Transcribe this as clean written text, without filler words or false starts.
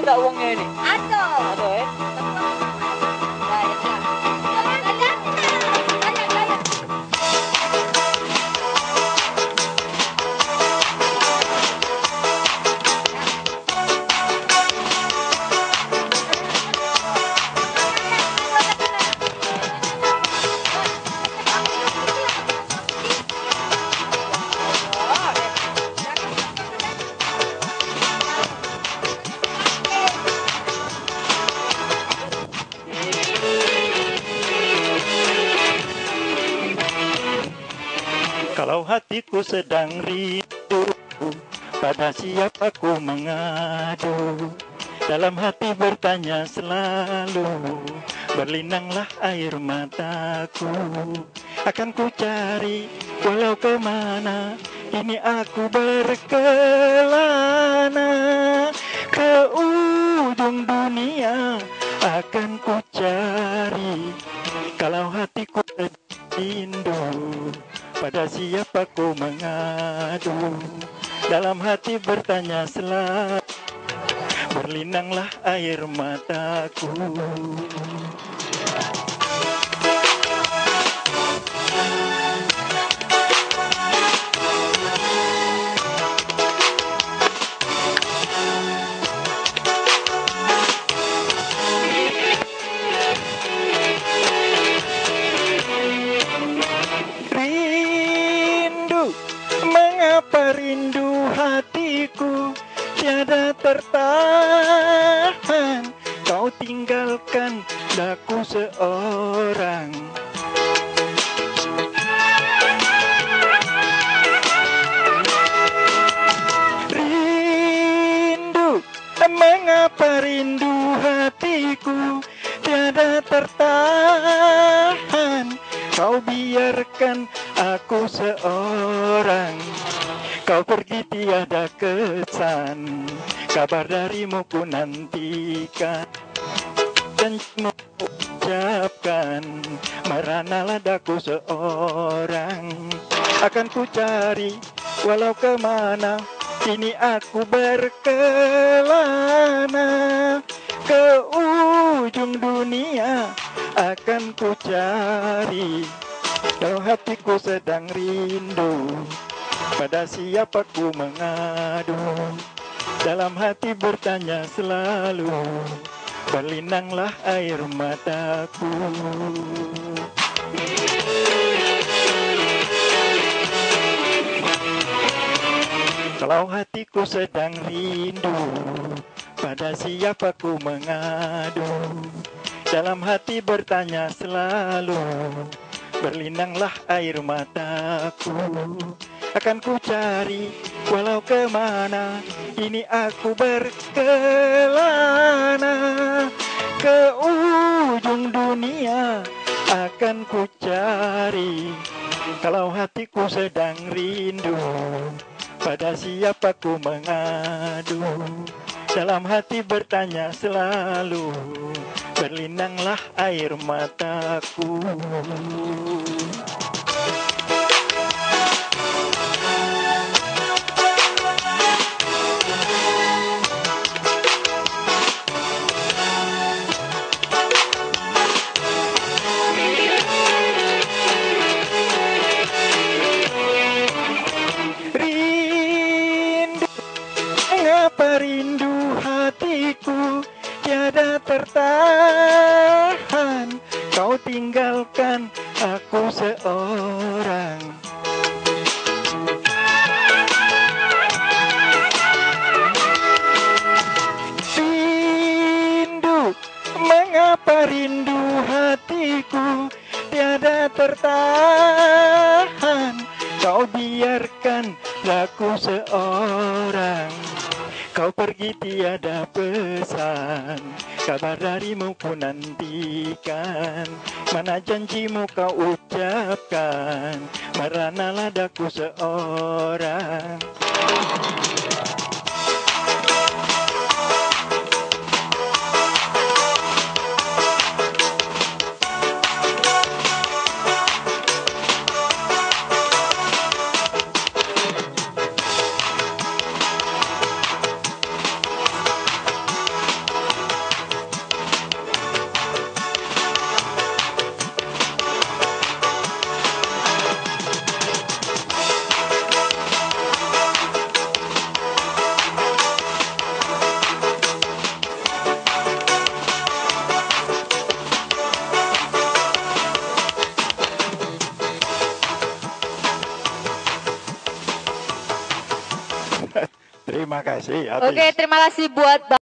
tidak uangnya ini? Ada. Ada ya? Kalau hatiku sedang rindu, pada siapa ku mengadu? Dalam hati bertanya selalu, berlinanglah air mataku. Akan ku cari walau kemana, ini aku berkelana. Ke ujung dunia akan ku cari. Kalau hatiku sedang rindu, pada siapa ku mengadu? Dalam hati bertanya selalu, berlinanglah air mataku. Mengapa rindu hatiku tiada tertahan? Kau tinggalkan daku seorang. Rindu, mengapa rindu hatiku tiada tertahan? Kau biarkan aku seorang. Kau pergi tiada kesan, kabar darimu ku nantikan. Janjimu ucapkan, meranalah daku seorang. Akan ku cari walau kemana, kini aku berkelana. Ke ujung dunia akan ku cari. Kalau hatiku sedang rindu, pada siapa ku mengadu? Dalam hati bertanya selalu, berlinanglah air mataku. Kalau hatiku sedang rindu, pada siapa ku mengadu? Dalam hati bertanya selalu, berlinanglah air mataku. Akan ku cari walau kemana, ini aku berkelana. Ke ujung dunia akan ku cari. Kalau hatiku sedang rindu, pada siapa ku mengadu? Dalam hati bertanya selalu, berlinanglah air mataku. Rindu hatiku tiada tertahan. Kau tinggalkan aku seorang. Rindu, mengapa rindu hatiku tiada tertahan? Kau biarkan aku seorang. Kau pergi tiada pesan, kabar darimu ku nantikan. Mana janjimu kau ucapkan, meranalah daku seorang. Terima kasih. Oke, terima kasih buat